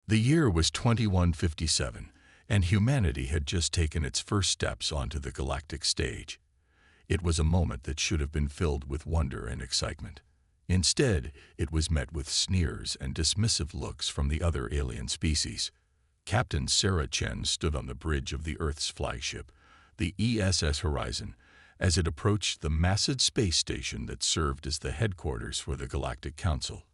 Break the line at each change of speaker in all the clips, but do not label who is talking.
The year was 2157, and humanity had just taken its first steps onto the galactic stage. It was a moment that should have been filled with wonder and excitement. Instead, it was met with sneers and dismissive looks from the other alien species. Captain Sarah Chen stood on the bridge of the Earth's flagship, the ESS Horizon, as it approached the massive space station that served as the headquarters for the Galactic Council.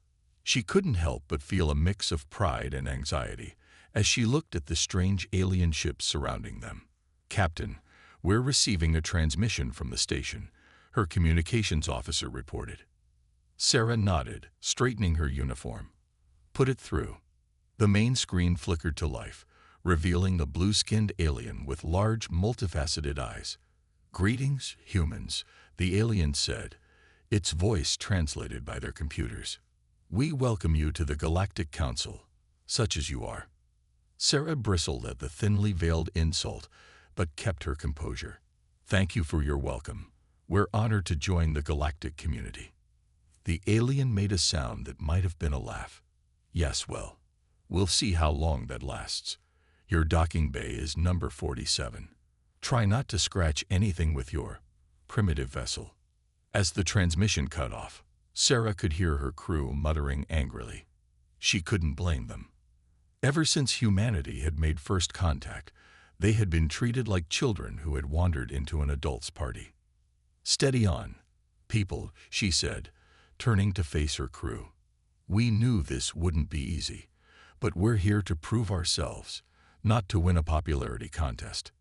She couldn't help but feel a mix of pride and anxiety as she looked at the strange alien ships surrounding them. "Captain, we're receiving a transmission from the station," her communications officer reported. Sarah nodded, straightening her uniform. "Put it through." The main screen flickered to life, revealing a blue-skinned alien with large, multifaceted eyes. "Greetings, humans," the alien said, its voice translated by their computers. "We welcome you to the Galactic Council, such as you are." Sarah bristled at the thinly veiled insult, but kept her composure. "Thank you for your welcome. We're honored to join the galactic community." The alien made a sound that might have been a laugh. "Yes, well, we'll see how long that lasts. Your docking bay is number 47. Try not to scratch anything with your primitive vessel." As the transmission cut off, Sarah could hear her crew muttering angrily. She couldn't blame them. Ever since humanity had made first contact, they had been treated like children who had wandered into an adult's party. "Steady on, people," she said, turning to face her crew. "We knew this wouldn't be easy, but we're here to prove ourselves, not to win a popularity contest."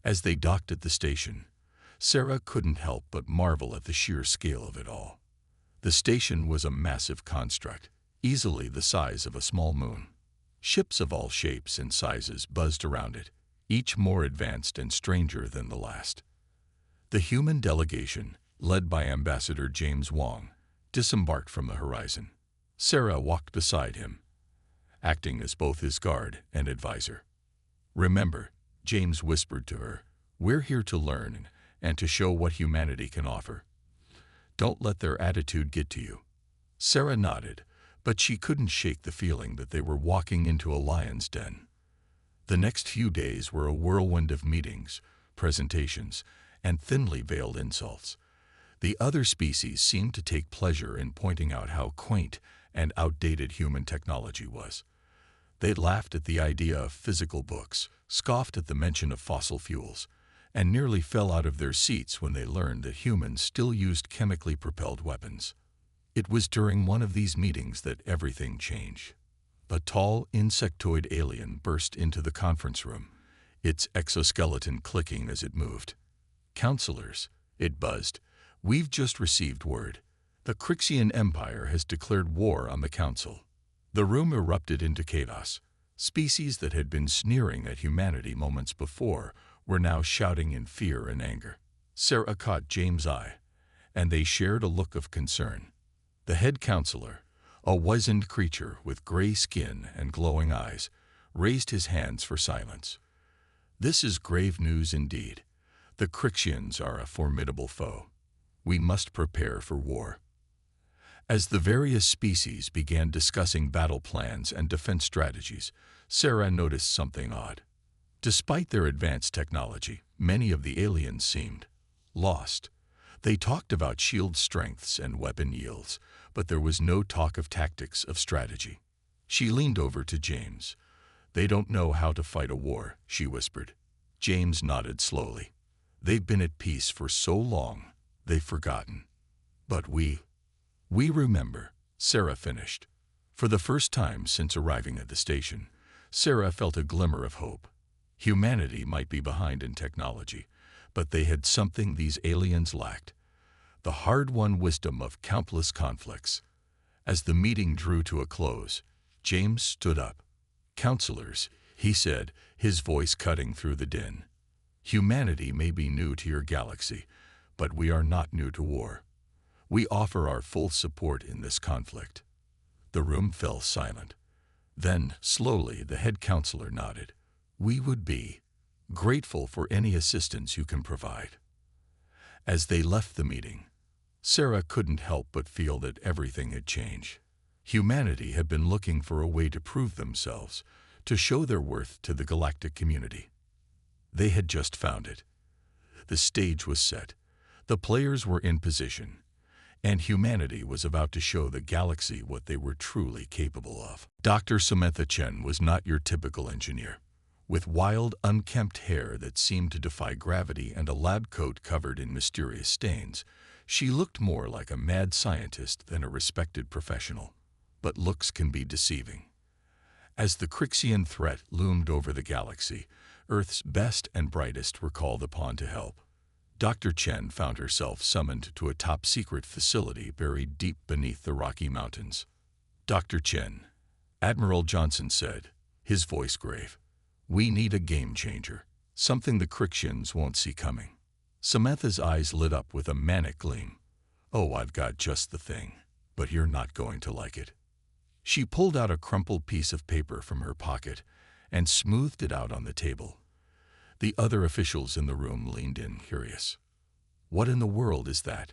As they docked at the station, Sarah couldn't help but marvel at the sheer scale of it all. The station was a massive construct, easily the size of a small moon. Ships of all shapes and sizes buzzed around it, each more advanced and stranger than the last. The human delegation, led by Ambassador James Wong, disembarked from the horizon. Sarah walked beside him, acting as both his guard and advisor. "Remember," James whispered to her, "we're here to learn and to show what humanity can offer. Don't let their attitude get to you." Sarah nodded, but she couldn't shake the feeling that they were walking into a lion's den. The next few days were a whirlwind of meetings, presentations, and thinly veiled insults. The other species seemed to take pleasure in pointing out how quaint and outdated human technology was. They laughed at the idea of physical books, scoffed at the mention of fossil fuels, and nearly fell out of their seats when they learned that humans still used chemically propelled weapons. It was during one of these meetings that everything changed. A tall, insectoid alien burst into the conference room, its exoskeleton clicking as it moved. "Counselors," it buzzed, "we've just received word. The Crixian Empire has declared war on the Council." The room erupted into chaos. Species that had been sneering at humanity moments before were now shouting in fear and anger. Sarah caught James' eye, and they shared a look of concern. The head counselor, a wizened creature with gray skin and glowing eyes, raised his hands for silence. "This is grave news indeed. The Crixians are a formidable foe. We must prepare for war." As the various species began discussing battle plans and defense strategies, Sarah noticed something odd. Despite their advanced technology, many of the aliens seemed lost. They talked about shield strengths and weapon yields, but there was no talk of tactics, of strategy. She leaned over to James. "They don't know how to fight a war," she whispered. James nodded slowly. "They've been at peace for so long, they've forgotten. But we remember," Sarah finished. For the first time since arriving at the station, Sarah felt a glimmer of hope. Humanity might be behind in technology, but they had something these aliens lacked: the hard-won wisdom of countless conflicts. As the meeting drew to a close, James stood up. "Counselors," he said, his voice cutting through the din, "humanity may be new to your galaxy, but we are not new to war. We offer our full support in this conflict." The room fell silent. Then, slowly, the head counselor nodded. "We would be grateful for any assistance you can provide." As they left the meeting, Sarah couldn't help but feel that everything had changed. Humanity had been looking for a way to prove themselves, to show their worth to the galactic community. They had just found it. The stage was set, the players were in position, and humanity was about to show the galaxy what they were truly capable of. Dr. Samantha Chen was not your typical engineer. With wild, unkempt hair that seemed to defy gravity and a lab coat covered in mysterious stains, she looked more like a mad scientist than a respected professional. But looks can be deceiving. As the Crixian threat loomed over the galaxy, Earth's best and brightest were called upon to help. Dr. Chen found herself summoned to a top-secret facility buried deep beneath the Rocky Mountains. Dr. Chen, Admiral Johnson said, his voice grave. We need a game-changer, something the Crixians won't see coming. Samantha's eyes lit up with a manic gleam. Oh, I've got just the thing, but you're not going to like it. She pulled out a crumpled piece of paper from her pocket and smoothed it out on the table. The other officials in the room leaned in, curious. What in the world is that?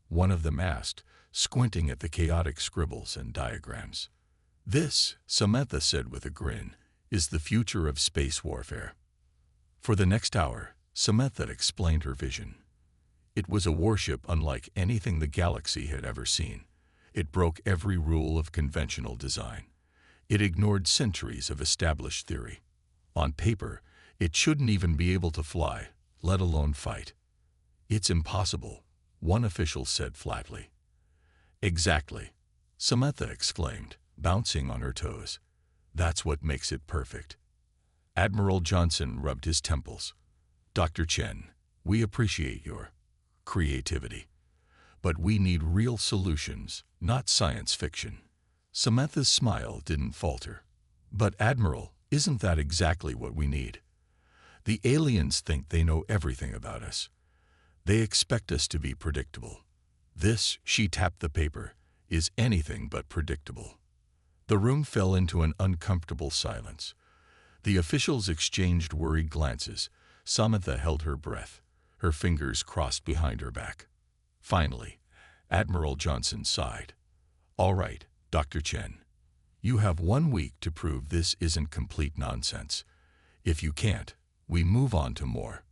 One of them asked, squinting at the chaotic scribbles and diagrams. This, Samantha said with a grin, is the future of space warfare. For the next hour, Samantha explained her vision. It was a warship unlike anything the galaxy had ever seen. It broke every rule of conventional design. It ignored centuries of established theory. On paper, it shouldn't even be able to fly, let alone fight. It's impossible, one official said flatly. Exactly, Samantha exclaimed, bouncing on her toes. That's what makes it perfect. Admiral Johnson rubbed his temples. Dr. Chen, we appreciate your creativity. But we need real solutions, not science fiction. Samantha's smile didn't falter. But Admiral, isn't that exactly what we need? The aliens think they know everything about us. They expect us to be predictable. This, she tapped the paper, is anything but predictable. The room fell into an uncomfortable silence. The officials exchanged worried glances. Samantha held her breath, her fingers crossed behind her back. Finally, Admiral Johnson sighed. All right, Dr. Chen. You have 1 week to prove this isn't complete nonsense. If you can't, we move on to more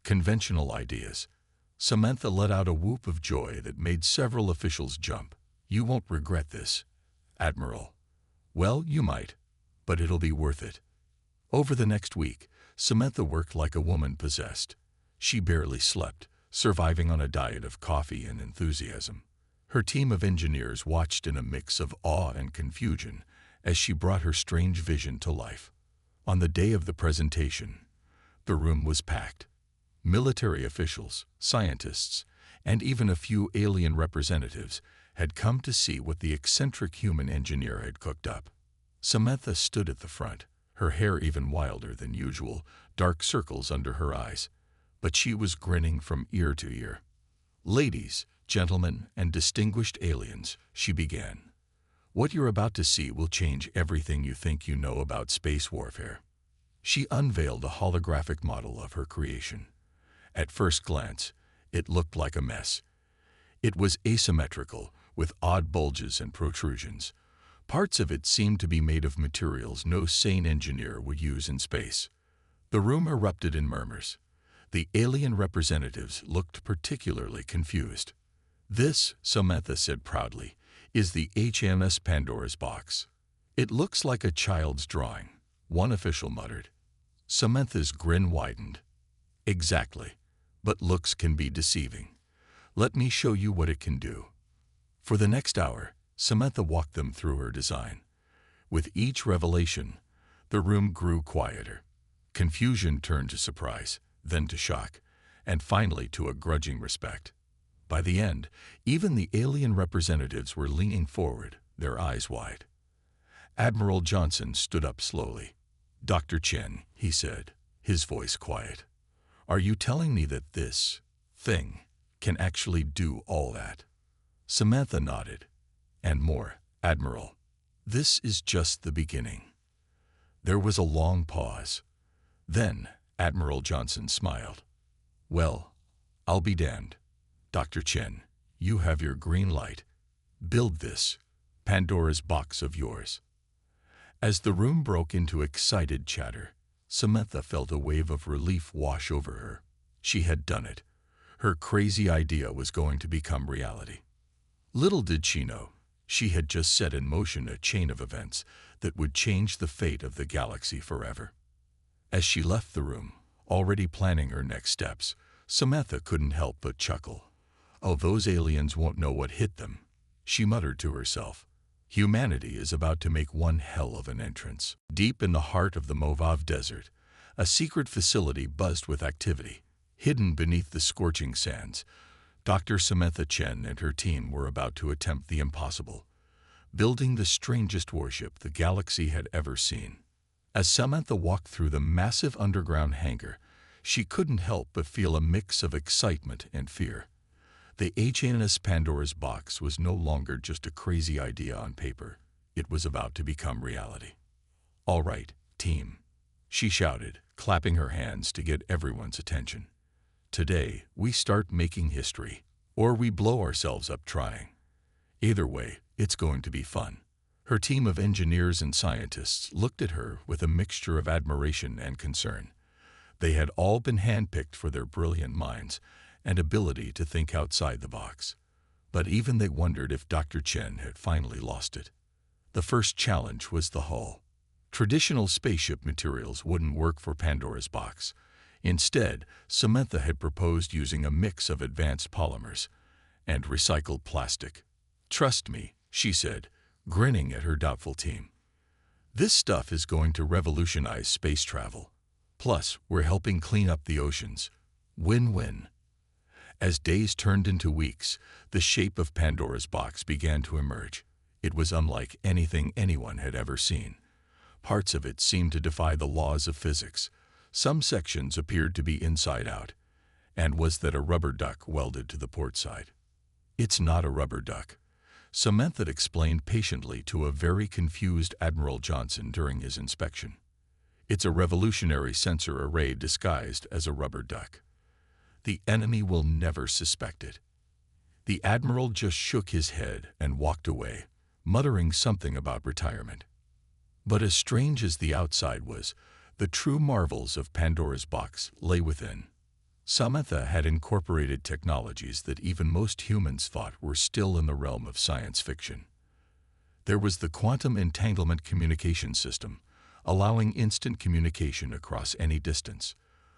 conventional ideas. Samantha let out a whoop of joy that made several officials jump. You won't regret this, Admiral. Well, you might, but it'll be worth it. Over the next week, Samantha worked like a woman possessed. She barely slept, surviving on a diet of coffee and enthusiasm. Her team of engineers watched in a mix of awe and confusion as she brought her strange vision to life. On the day of the presentation, the room was packed. Military officials, scientists, and even a few alien representatives had come to see what the eccentric human engineer had cooked up. Samantha stood at the front, her hair even wilder than usual, dark circles under her eyes. But she was grinning from ear to ear. Ladies, gentlemen, and distinguished aliens, she began. What you're about to see will change everything you think you know about space warfare. She unveiled a holographic model of her creation. At first glance, it looked like a mess. It was asymmetrical, with odd bulges and protrusions. Parts of it seemed to be made of materials no sane engineer would use in space. The room erupted in murmurs. The alien representatives looked particularly confused. This, Samantha said proudly, is the HMS Pandora's box. It looks like a child's drawing, one official muttered. Samantha's grin widened. Exactly, but looks can be deceiving. Let me show you what it can do. For the next hour, Samantha walked them through her design. With each revelation, the room grew quieter. Confusion turned to surprise, then to shock, and finally to a grudging respect. By the end, even the alien representatives were leaning forward, their eyes wide. Admiral Johnson stood up slowly. Dr. Chen, he said, his voice quiet. Are you telling me that this thing can actually do all that? Samantha nodded. And more, Admiral. This is just the beginning. There was a long pause. Then, Admiral Johnson smiled. Well, I'll be damned. Dr. Chen, you have your green light. Build this. Pandora's box of yours." As the room broke into excited chatter, Samantha felt a wave of relief wash over her. She had done it. Her crazy idea was going to become reality. Little did she know, she had just set in motion a chain of events that would change the fate of the galaxy forever. As she left the room, already planning her next steps, Samantha couldn't help but chuckle. "Oh, those aliens won't know what hit them," she muttered to herself. Humanity is about to make one hell of an entrance. Deep in the heart of the Mojave Desert, a secret facility buzzed with activity. Hidden beneath the scorching sands, Dr. Samantha Chen and her team were about to attempt the impossible, building the strangest warship the galaxy had ever seen. As Samantha walked through the massive underground hangar, she couldn't help but feel a mix of excitement and fear. The HMS Pandora's box was no longer just a crazy idea on paper. It was about to become reality. "All right, team," she shouted, clapping her hands to get everyone's attention. "Today, we start making history, or we blow ourselves up trying. Either way, it's going to be fun." Her team of engineers and scientists looked at her with a mixture of admiration and concern. They had all been handpicked for their brilliant minds and ability to think outside the box. But even they wondered if Dr. Chen had finally lost it. The first challenge was the hull. Traditional spaceship materials wouldn't work for Pandora's box. Instead, Samantha had proposed using a mix of advanced polymers and recycled plastic. "Trust me," she said, grinning at her doubtful team. "This stuff is going to revolutionize space travel. Plus, we're helping clean up the oceans. Win-win." As days turned into weeks, the shape of Pandora's box began to emerge. It was unlike anything anyone had ever seen. Parts of it seemed to defy the laws of physics. Some sections appeared to be inside out. And was that a rubber duck welded to the port side? "It's not a rubber duck," Samantha explained patiently to a very confused Admiral Johnson during his inspection. "It's a revolutionary sensor array disguised as a rubber duck. The enemy will never suspect it." The Admiral just shook his head and walked away, muttering something about retirement. But as strange as the outside was, the true marvels of Pandora's box lay within. Samantha had incorporated technologies that even most humans thought were still in the realm of science fiction. There was the quantum entanglement communication system, allowing instant communication across any distance,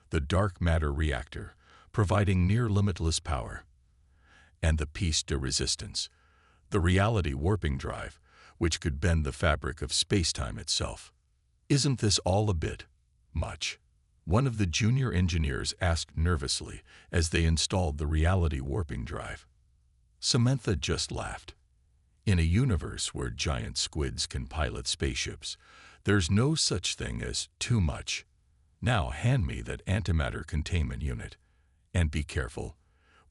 the dark matter reactor, providing near-limitless power, and the piece de resistance, the reality warping drive, which could bend the fabric of space-time itself. "Isn't this all a bit much?" one of the junior engineers asked nervously as they installed the reality warping drive. Samantha just laughed. In a universe where giant squids can pilot spaceships, there's no such thing as too much. "Now hand me that antimatter containment unit. And be careful.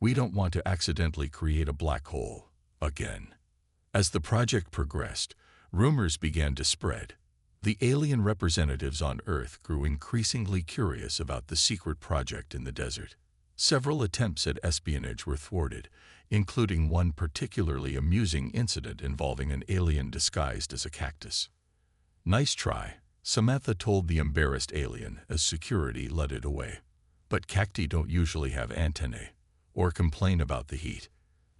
We don't want to accidentally create a black hole again." As the project progressed, rumors began to spread. The alien representatives on Earth grew increasingly curious about the secret project in the desert. Several attempts at espionage were thwarted, including one particularly amusing incident involving an alien disguised as a cactus. "Nice try," Samantha told the embarrassed alien as security led it away. But cacti don't usually have antennae or complain about the heat.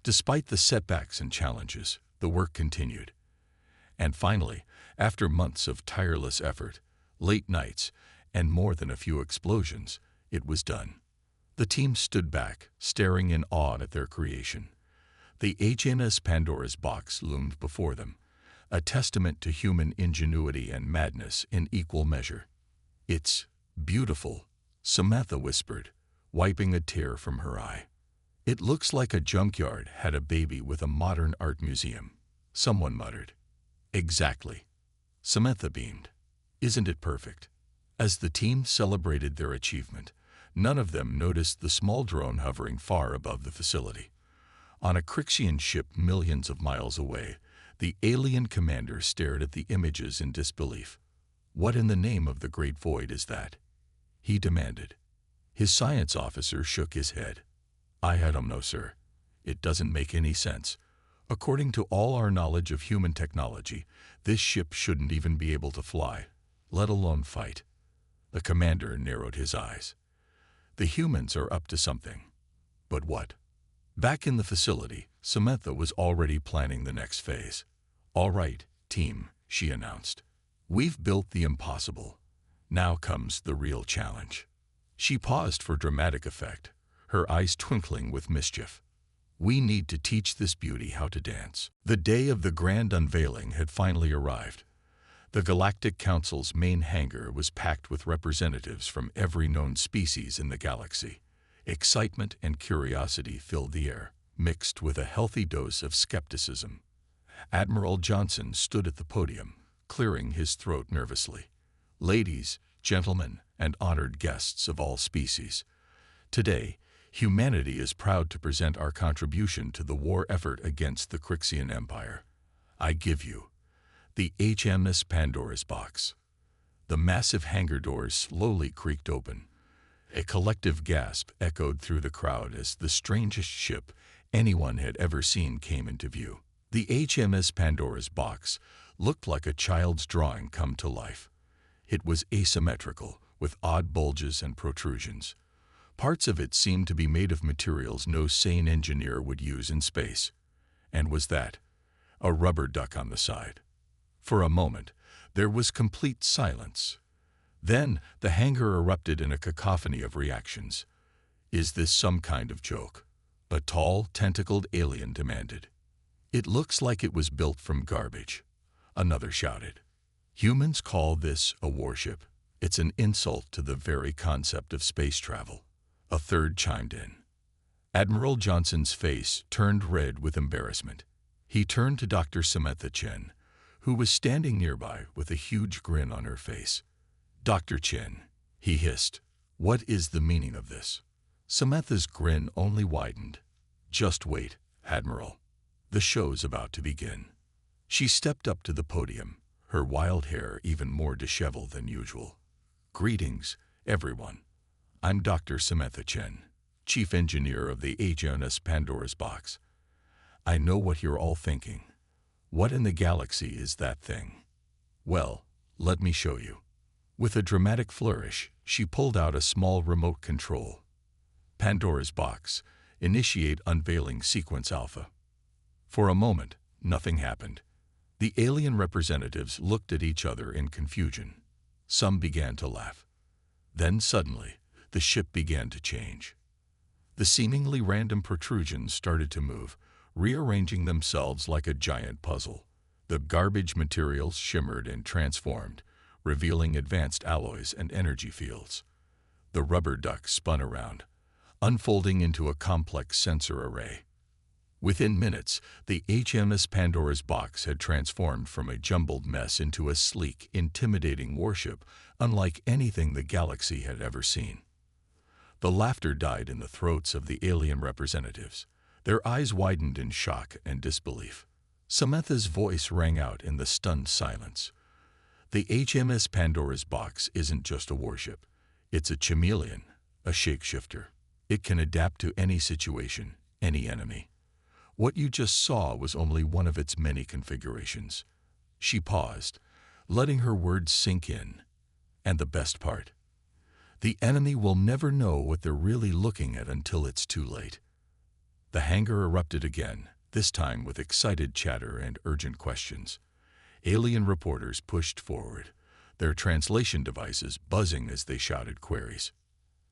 Despite the setbacks and challenges, the work continued. And finally, after months of tireless effort, late nights, and more than a few explosions, it was done. The team stood back, staring in awe at their creation. The HMS Pandora's box loomed before them, a testament to human ingenuity and madness in equal measure. "It's beautiful," Samantha whispered, wiping a tear from her eye. "It looks like a junkyard had a baby with a modern art museum," someone muttered. "Exactly." Samantha beamed. "Isn't it perfect?" As the team celebrated their achievement, none of them noticed the small drone hovering far above the facility. On a Crixian ship millions of miles away, the alien commander stared at the images in disbelief. "What in the name of the great void is that?" he demanded. His science officer shook his head. "I don't know, sir. It doesn't make any sense. According to all our knowledge of human technology, this ship shouldn't even be able to fly, let alone fight. The commander narrowed his eyes. The humans are up to something. But what? Back in the facility, Samantha was already planning the next phase. "All right, team," she announced. "We've built the impossible. Now comes the real challenge." She paused for dramatic effect, her eyes twinkling with mischief. "We need to teach this beauty how to dance." The day of the grand unveiling had finally arrived. The Galactic Council's main hangar was packed with representatives from every known species in the galaxy. Excitement and curiosity filled the air, mixed with a healthy dose of skepticism. Admiral Johnson stood at the podium, clearing his throat nervously. "Ladies, gentlemen, and honored guests of all species, today, humanity is proud to present our contribution to the war effort against the Crixian Empire. I give you the HMS Pandora's box." The massive hangar doors slowly creaked open. A collective gasp echoed through the crowd as the strangest ship anyone had ever seen came into view. The HMS Pandora's box looked like a child's drawing come to life. It was asymmetrical, with odd bulges and protrusions. Parts of it seemed to be made of materials no sane engineer would use in space. And was that a rubber duck on the side? For a moment, there was complete silence. Then, the hangar erupted in a cacophony of reactions. "Is this some kind of joke?" a tall, tentacled alien demanded. "It looks like it was built from garbage," another shouted. "Humans call this a warship. It's an insult to the very concept of space travel," a third chimed in. Admiral Johnson's face turned red with embarrassment. He turned to Dr. Samantha Chen, who was standing nearby with a huge grin on her face. "Dr. Chen," he hissed, "what is the meaning of this?" Samantha's grin only widened. "Just wait, Admiral. The show's about to begin." She stepped up to the podium, her wild hair even more disheveled than usual. "Greetings, everyone. I'm Dr. Samantha Chen, Chief Engineer of the HMS Pandora's box. I know what you're all thinking. What in the galaxy is that thing? Well, let me show you." With a dramatic flourish, she pulled out a small remote control. "Pandora's box, initiate unveiling sequence alpha." For a moment, nothing happened. The alien representatives looked at each other in confusion. Some began to laugh. Then suddenly, the ship began to change. The seemingly random protrusions started to move, rearranging themselves like a giant puzzle. The garbage materials shimmered and transformed, revealing advanced alloys and energy fields. The rubber duck spun around, unfolding into a complex sensor array. Within minutes, the HMS Pandora's box had transformed from a jumbled mess into a sleek, intimidating warship unlike anything the galaxy had ever seen. The laughter died in the throats of the alien representatives. Their eyes widened in shock and disbelief. Samantha's voice rang out in the stunned silence. "The HMS Pandora's box isn't just a warship. It's a chameleon, a shapeshifter. It can adapt to any situation, any enemy. What you just saw was only one of its many configurations." She paused, letting her words sink in. "And the best part, the enemy will never know what they're really looking at until it's too late." The hangar erupted again, this time with excited chatter and urgent questions. Alien reporters pushed forward, their translation devices buzzing as they shouted queries.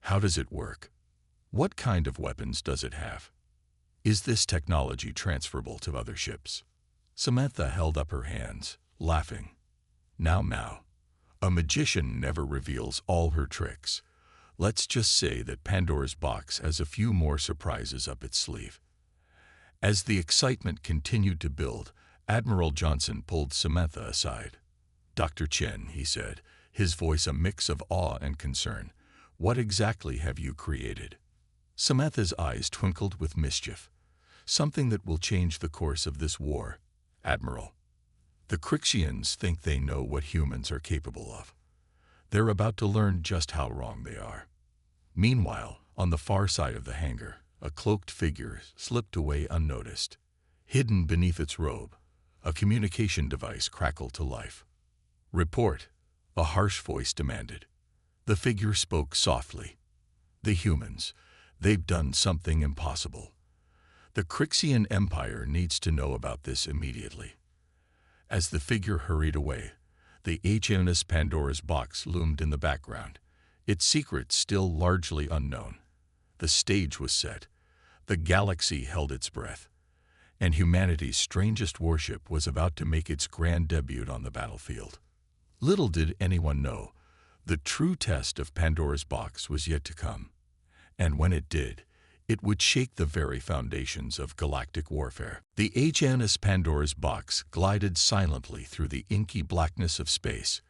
"How does it work? What kind of weapons does it have? Is this technology transferable to other ships?" Samantha held up her hands, laughing. Now, a magician never reveals all her tricks. Let's just say that Pandora's box has a few more surprises up its sleeve." As the excitement continued to build, Admiral Johnson pulled Samantha aside. "Dr. Chen," he said, his voice a mix of awe and concern, "what exactly have you created?" Samantha's eyes twinkled with mischief. "Something that will change the course of this war, Admiral. The Crixians think they know what humans are capable of. They're about to learn just how wrong they are." Meanwhile, on the far side of the hangar, a cloaked figure slipped away unnoticed. Hidden beneath its robe, a communication device crackled to life. "Report," a harsh voice demanded. The figure spoke softly. "The humans, they've done something impossible. The Crixian Empire needs to know about this immediately." As the figure hurried away, the HMS Pandora's box loomed in the background, its secrets still largely unknown. The stage was set, the galaxy held its breath, and humanity's strangest warship was about to make its grand debut on the battlefield. Little did anyone know, the true test of Pandora's box was yet to come, and when it did, it would shake the very foundations of galactic warfare. The HMS Pandora's box glided silently through the inky blackness of space.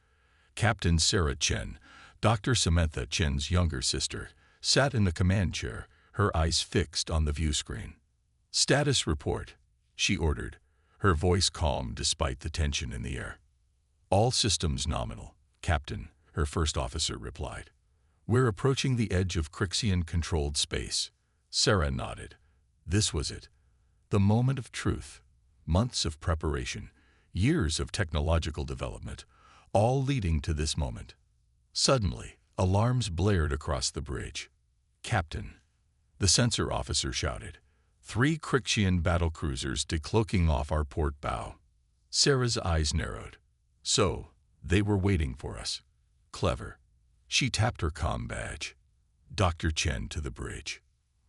Captain Sarah Chen, Dr. Samantha Chen's younger sister, sat in the command chair, her eyes fixed on the view screen. "Status report," she ordered, her voice calm despite the tension in the air. "All systems nominal, Captain," her first officer replied. "We're approaching the edge of Crixian-controlled space." Sarah nodded. This was it. The moment of truth. Months of preparation, years of technological development, all leading to this moment. Suddenly, alarms blared across the bridge. "Captain," the sensor officer shouted, "3 Crixian battlecruisers decloaking off our port bow." Sarah's eyes narrowed. So, they were waiting for us. Clever. She tapped her comm badge. "Dr. Chen to the bridge."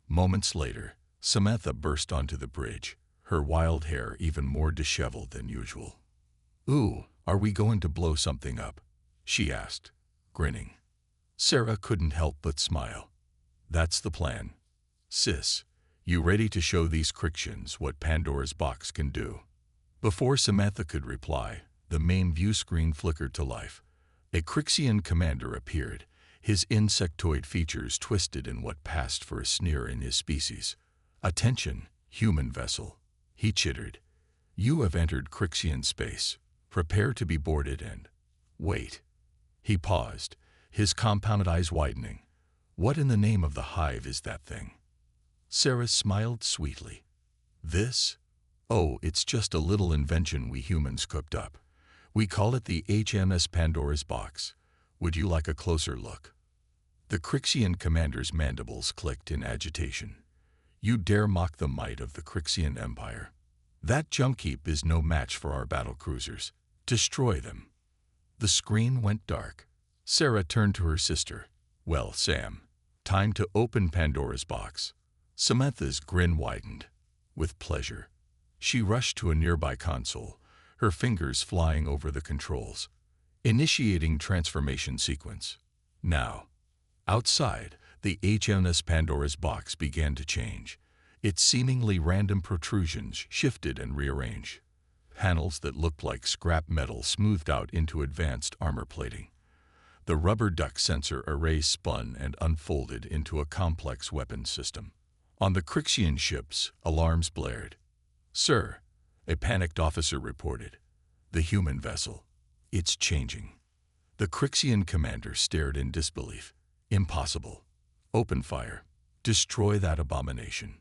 Moments later, Samantha burst onto the bridge, her wild hair even more disheveled than usual. "Ooh, are we going to blow something up?" she asked, grinning. Sarah couldn't help but smile. "That's the plan. Sis, you ready to show these Crixians what Pandora's box can do?" Before Samantha could reply, the main view screen flickered to life. A Crixian commander appeared, his insectoid features twisted in what passed for a sneer in his species. "Attention, human vessel," he chittered. "You have entered Crixian space. Prepare to be boarded and—" "Wait." He paused, his compound eyes widening. "What in the name of the hive is that thing?" Sarah smiled sweetly. "This? Oh, it's just a little invention we humans cooked up. We call it the HMS Pandora's box. Would you like a closer look?" The Crixian commander's mandibles clicked in agitation. "You dare mock the might of the Crixian Empire? That junk heap is no match for our battlecruisers. Destroy them." The screen went dark. Sarah turned to her sister. "Well, Sam, time to open Pandora's box." Samantha's grin widened. With pleasure. She rushed to a nearby console, her fingers flying over the controls. Initiating transformation sequence. Now. Outside, the HMS Pandora's box began to change. Its seemingly random protrusions shifted and rearranged. Panels that looked like scrap metal smoothed out into advanced armor plating. The rubber duck sensor arrays spun and unfolded into a complex weapons system. On the Crixian ships, alarms blared. "Sir," a panicked officer reported. "The human vessel. It's changing." The Crixian commander stared in disbelief. "Impossible. Open fire. Destroy that abomination."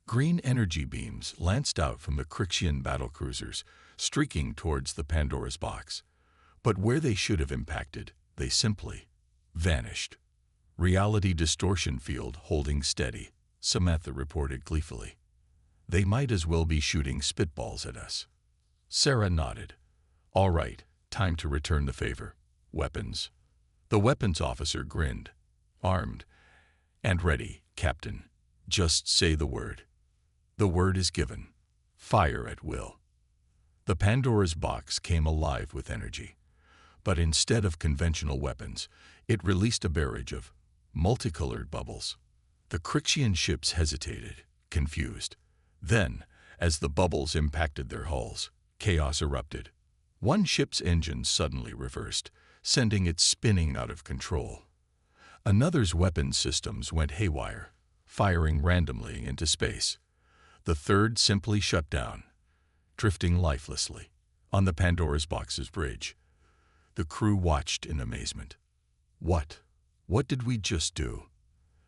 Green energy beams lanced out from the Crixian battlecruisers, streaking towards the Pandora's box. But where they should have impacted, they simply vanished. "Reality distortion field holding steady," Samantha reported gleefully. "They might as well be shooting spitballs at us." Sarah nodded. "All right, time to return the favor. Weapons." The weapons officer grinned. "Armed and ready, Captain. Just say the word." The word is given. Fire at will. The Pandora's box came alive with energy. But instead of conventional weapons, it released a barrage of multicolored bubbles. The Crixian ships hesitated, confused. Then, as the bubbles impacted their hulls, chaos erupted. One ship's engine suddenly reversed, sending it spinning out of control. Another's weapon systems went haywire, firing randomly into space. The third simply shut down, drifting lifelessly on the Pandora's box's bridge. The crew watched in amazement. What did we just do?"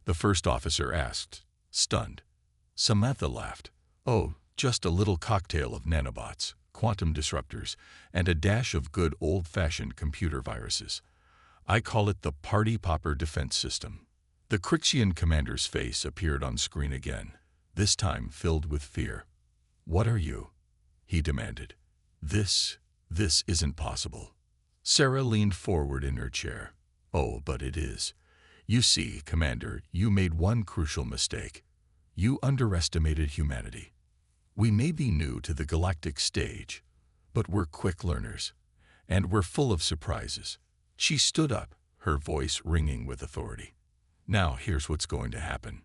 the first officer asked, stunned. Samantha laughed. "Oh, Just a little cocktail of nanobots, quantum disruptors, and a dash of good old-fashioned computer viruses. I call it the Party Popper Defense System. The Crixian commander's face appeared on screen again, this time filled with fear. "What are you?" he demanded. This isn't possible." Sarah leaned forward in her chair. "Oh, but it is. You see, Commander, you made one crucial mistake. You underestimated humanity. We may be new to the galactic stage, but we're quick learners, and we're full of surprises." She stood up, her voice ringing with authority. "Now here's what's going to happen.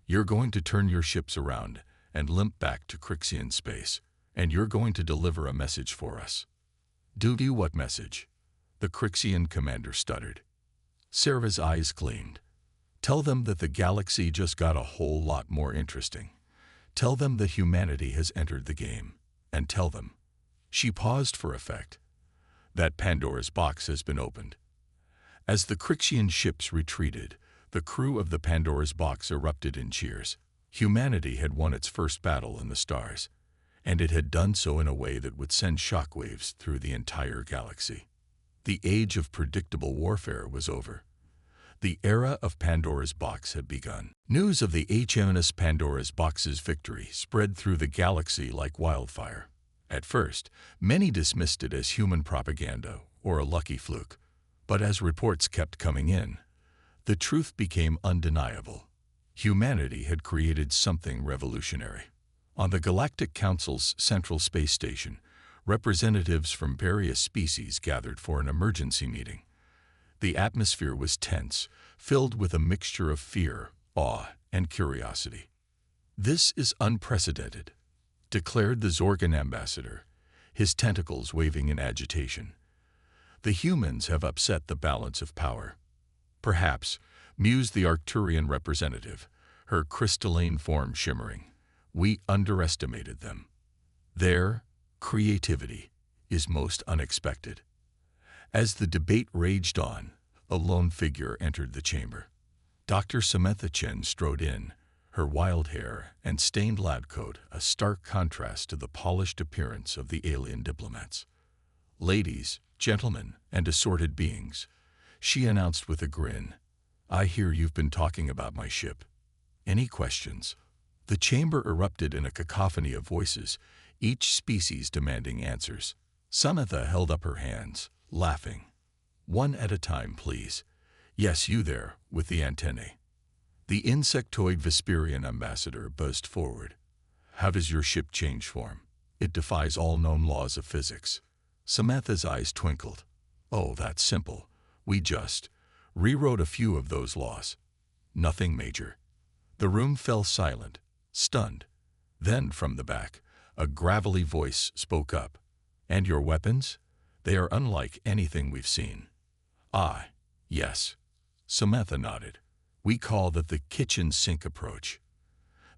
You're going to turn your ships around and limp back to Crixian space, and you're going to deliver a message for us." "Do you what message?" the Crixian commander stuttered. Sarah's eyes gleamed. "Tell them that the galaxy just got a whole lot more interesting. Tell them that humanity has entered the game. And tell them," she paused for effect, "that Pandora's box has been opened." As the Crixian ships retreated, the crew of the Pandora's box erupted in cheers. Humanity had won its first battle in the stars, and it had done so in a way that would send shockwaves through the entire galaxy. The age of predictable warfare was over. The era of Pandora's box had begun. News of the HMS Pandora's box's victory spread through the galaxy like wildfire. At first, many dismissed it as human propaganda or a lucky fluke, but as reports kept coming in, the truth became undeniable. Humanity had created something revolutionary. On the Galactic Council's Central Space Station, representatives from various species gathered for an emergency meeting. The atmosphere was tense, filled with a mixture of fear, awe, and curiosity. "This is unprecedented," declared the Zorgan ambassador, his tentacles waving in agitation. "The humans have upset the balance of power." "Perhaps," mused the Arcturian representative, her crystalline form shimmering. "We underestimated them. Their creativity is most unexpected." As the debate raged on, a lone figure entered the chamber. Dr. Samantha Chen strode in, her wild hair and stained lab coat a stark contrast to the polished appearance of the alien diplomats. "Ladies, gentlemen, and assorted beings," she announced with a grin, "I hear you've been talking about my ship. Any questions?" The chamber erupted in a cacophony of voices, each species demanding answers. Samantha held up her hands, laughing. "One at a time, please. Yes, you there, with the antennae." The insectoid Vesperian ambassador buzzed forward. "How does your ship change form? It defies all known laws of physics." Samantha's eyes twinkled. "Oh, that's simple. We just rewrote a few of those laws. Nothing major." The room fell silent, stunned. Then, from the back, a gravelly voice spoke up. "And your weapons? They are unlike anything we've seen." "Ah, yes." Samantha nodded. "We call that the kitchen sink approach.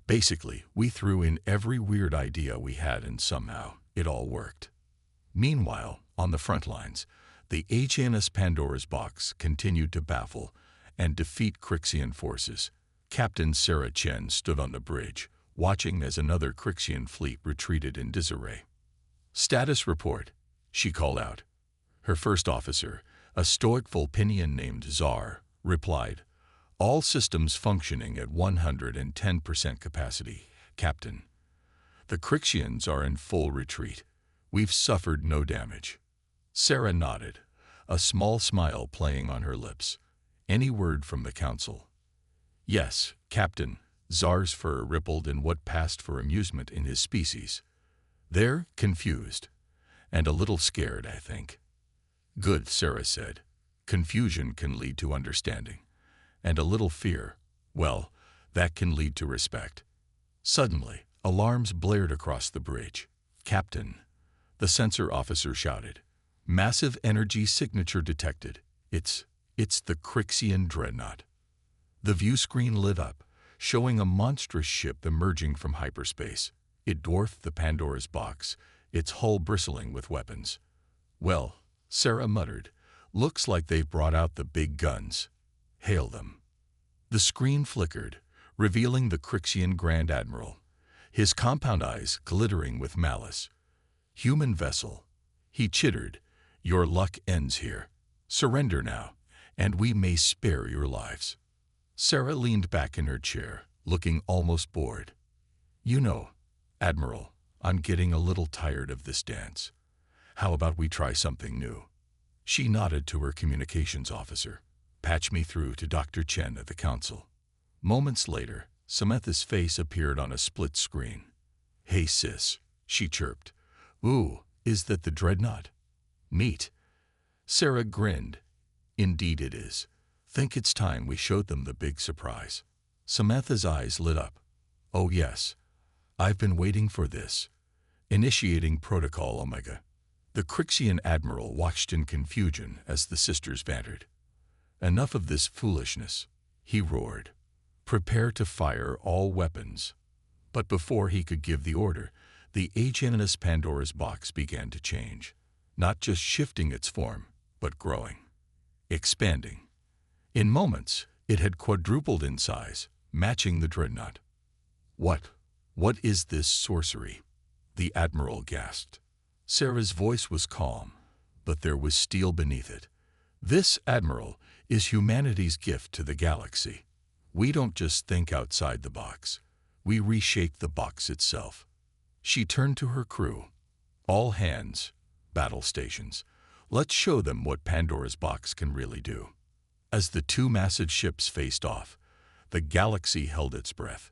Basically, we threw in every weird idea we had and somehow it all worked." Meanwhile, on the front lines, the HMS Pandora's box continued to baffle and defeat Crixian forces. Captain Sarah Chen stood on the bridge, watching as another Crixian fleet retreated in disarray. "Status report," she called out. Her first officer, a stoic Vulpinian named Czar, replied, "All systems functioning at 110% capacity, Captain. The Crixians are in full retreat. We've suffered no damage." Sarah nodded, a small smile playing on her lips. "Any word from the Council?" "Yes, Captain." Czar's fur rippled in what passed for amusement in his species. "They're confused. And a little scared, I think." "Good," Sarah said. "Confusion can lead to understanding. And a little fear, well, that can lead to respect." Suddenly, alarms blared across the bridge. "Captain," the sensor officer shouted. "Massive energy signature detected. It's the Crixian dreadnought." The view screen lit up, showing a monstrous ship emerging from hyperspace. It dwarfed the Pandora's box, its hull bristling with weapons. "Well," Sarah muttered, "looks like they've brought out the big guns. Hail them." The screen flickered, revealing the Crixian Grand Admiral. his compound eyes glittering with malice. "Human vessel," he chittered, "your luck ends here. Surrender now, and we may spare your lives." Sarah leaned back in her chair, looking almost bored. "You know, Admiral, I'm getting a little tired of this dance. How about we try something new?" She nodded to her communications officer. "Patch me through to Dr. Chen at the council." Moments later, Samantha's face appeared on a split screen. "Hey sis," she chirped. "Ooh, is that the dreadnought?" "Meet." Sarah grinned. "Indeed it is. Think it's time we showed them the big surprise." Samantha's eyes lit up. "Oh yes, I've been waiting for this." Initiating Protocol Omega. The Crixian Admiral watched in confusion as the sisters bantered. "Enough of this foolishness," he roared. "Prepare to fire all weapons." But before he could give the order, the HMS Pandora's box began to change, not just shifting its form, but growing, expanding. In moments, it had quadrupled in size, matching the dreadnought. What is this sorcery?" the Admiral gasped. Sarah's voice was calm, but there was steel beneath it. "This, Admiral, is humanity's gift to the galaxy. We don't just think outside the box. We reshape the box itself." She turned to her crew. "All hands, battle stations. Let's show them what Pandora's box can really do." As the two massive ships faced off, the galaxy held its breath.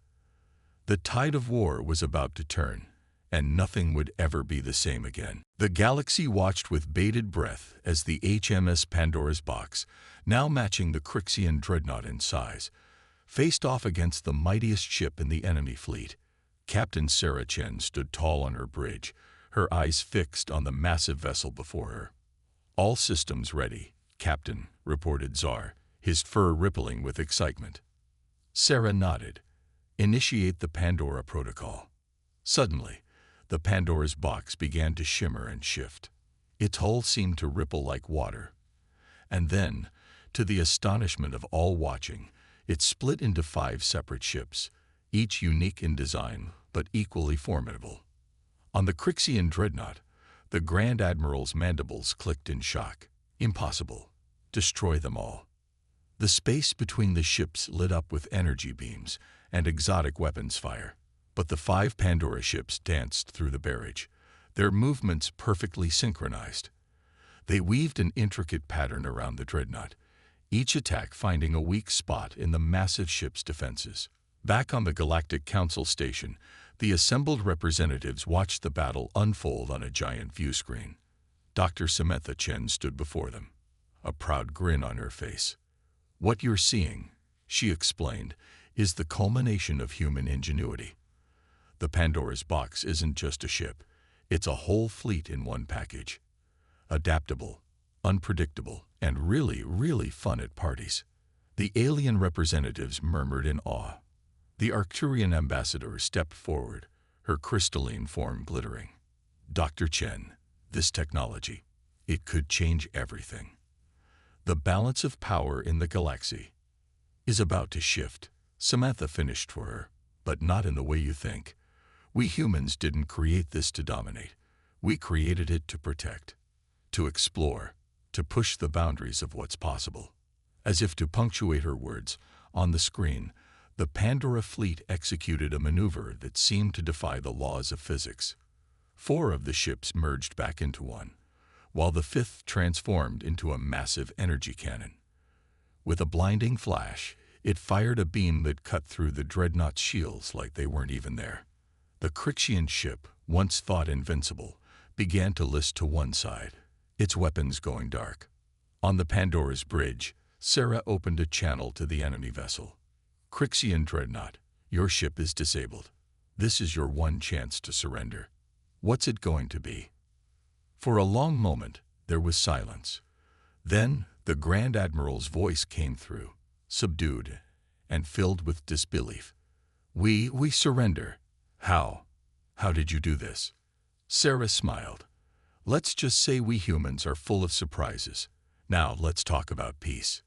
The tide of war was about to turn, and nothing would ever be the same again. The galaxy watched with bated breath as the HMS Pandora's box, now matching the Crixian dreadnought in size, faced off against the mightiest ship in the enemy fleet. Captain Sarah Chen stood tall on her bridge, her eyes fixed on the massive vessel before her. "All systems ready, Captain," reported Tsar, his fur rippling with excitement. Sarah nodded. "Initiate the Pandora Protocol." Suddenly, the Pandora's box began to shimmer and shift. Its hull seemed to ripple like water. And then, to the astonishment of all watching, it split into 5 separate ships, each unique in design but equally formidable. On the Crixian dreadnought, the Grand Admiral's mandibles clicked in shock. Impossible. Destroy them all. The space between the ships lit up with energy beams and exotic weapons fire. But the 5 Pandora ships danced through the barrage, their movements perfectly synchronized. They weaved an intricate pattern around the dreadnought, each attack finding a weak spot in the massive ship's defenses. Back on the Galactic Council station, the assembled representatives watched the battle unfold on a giant view screen. Dr. Samantha Chen stood before them, a proud grin on her face. "What you're seeing," she explained, "is the culmination of human ingenuity. The Pandora's box isn't just a ship, it's a whole fleet in one package. Adaptable, unpredictable, and really, really fun at parties." The alien representatives murmured in awe. The Arcturian ambassador stepped forward, her crystalline form glittering. "Dr. Chen, this technology, it could change everything. The balance of power in the galaxy is about to shift." Samantha finished for her, "But not in the way you think. We humans didn't create this to dominate. We created it to protect, to explore, to push the boundaries of what's possible." As if to punctuate her words, on the screen, the Pandora fleet executed a maneuver that seemed to defy the laws of physics. 4 of the ships merged back into one, while the 5th transformed into a massive energy cannon. With a blinding flash, it fired a beam that cut through the dreadnought's shields like they weren't even there. The Crixian ship, once thought invincible, began to list to one side, its weapons going dark. On the Pandora's bridge, Sarah opened a channel to the enemy vessel. "Crixian dreadnought, your ship is disabled. This is your one chance to surrender. What's it going to be?" For a long moment, there was silence. Then, the Grand Admiral's voice came through, subdued and filled with disbelief. We surrender. How? How did you do this?" Sarah smiled. "Let's just say we humans are full of surprises. Now let's talk about peace."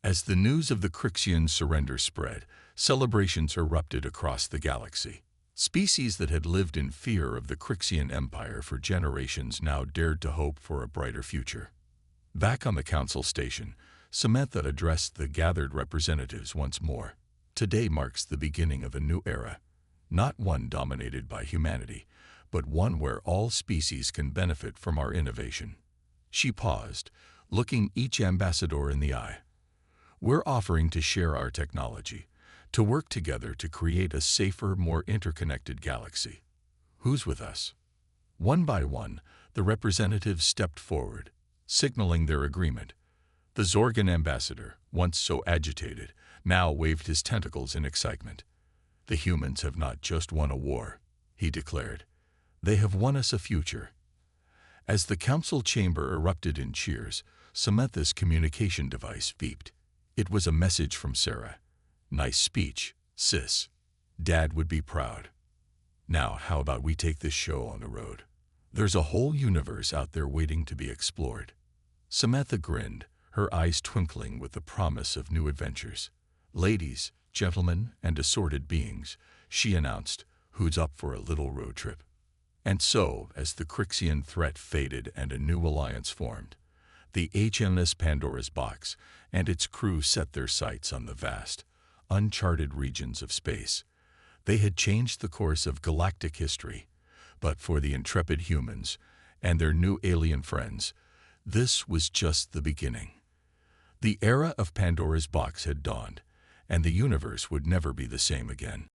As the news of the Crixian surrender spread, celebrations erupted across the galaxy. Species that had lived in fear of the Crixian Empire for generations now dared to hope for a brighter future. Back on the council station, Samantha addressed the gathered representatives once more. Today marks the beginning of a new era, not one dominated by humanity, but one where all species can benefit from our innovation. She paused, looking each ambassador in the eye. We're offering to share our technology, to work together to create a safer, more interconnected galaxy. Who's with us? One by one, the representatives stepped forward, signaling their agreement. The Zorgan ambassador, once so agitated, now waved his tentacles in excitement. The humans have not just won a war, he declared. They have won us a future. As the council chamber erupted in cheers, Samantha's communication device beeped. It was a message from Sarah. Nice speech, sis. Dad would be proud. Now, how about we take this show on the road? There's a whole universe out there waiting to be explored. Samantha grinned, her eyes twinkling with the promise of new adventures. Ladies, gentlemen, and assorted beings, she announced, who's up for a little road trip? And so, as the Crixian threat faded and a new alliance formed, the HMS Pandora's Box and its crew set their sights on the vast, uncharted regions of space. They had changed the course of galactic history, but for the intrepid humans and their new alien friends, this was just the beginning. The era of Pandora's Box had dawned, and the universe would never be the same again.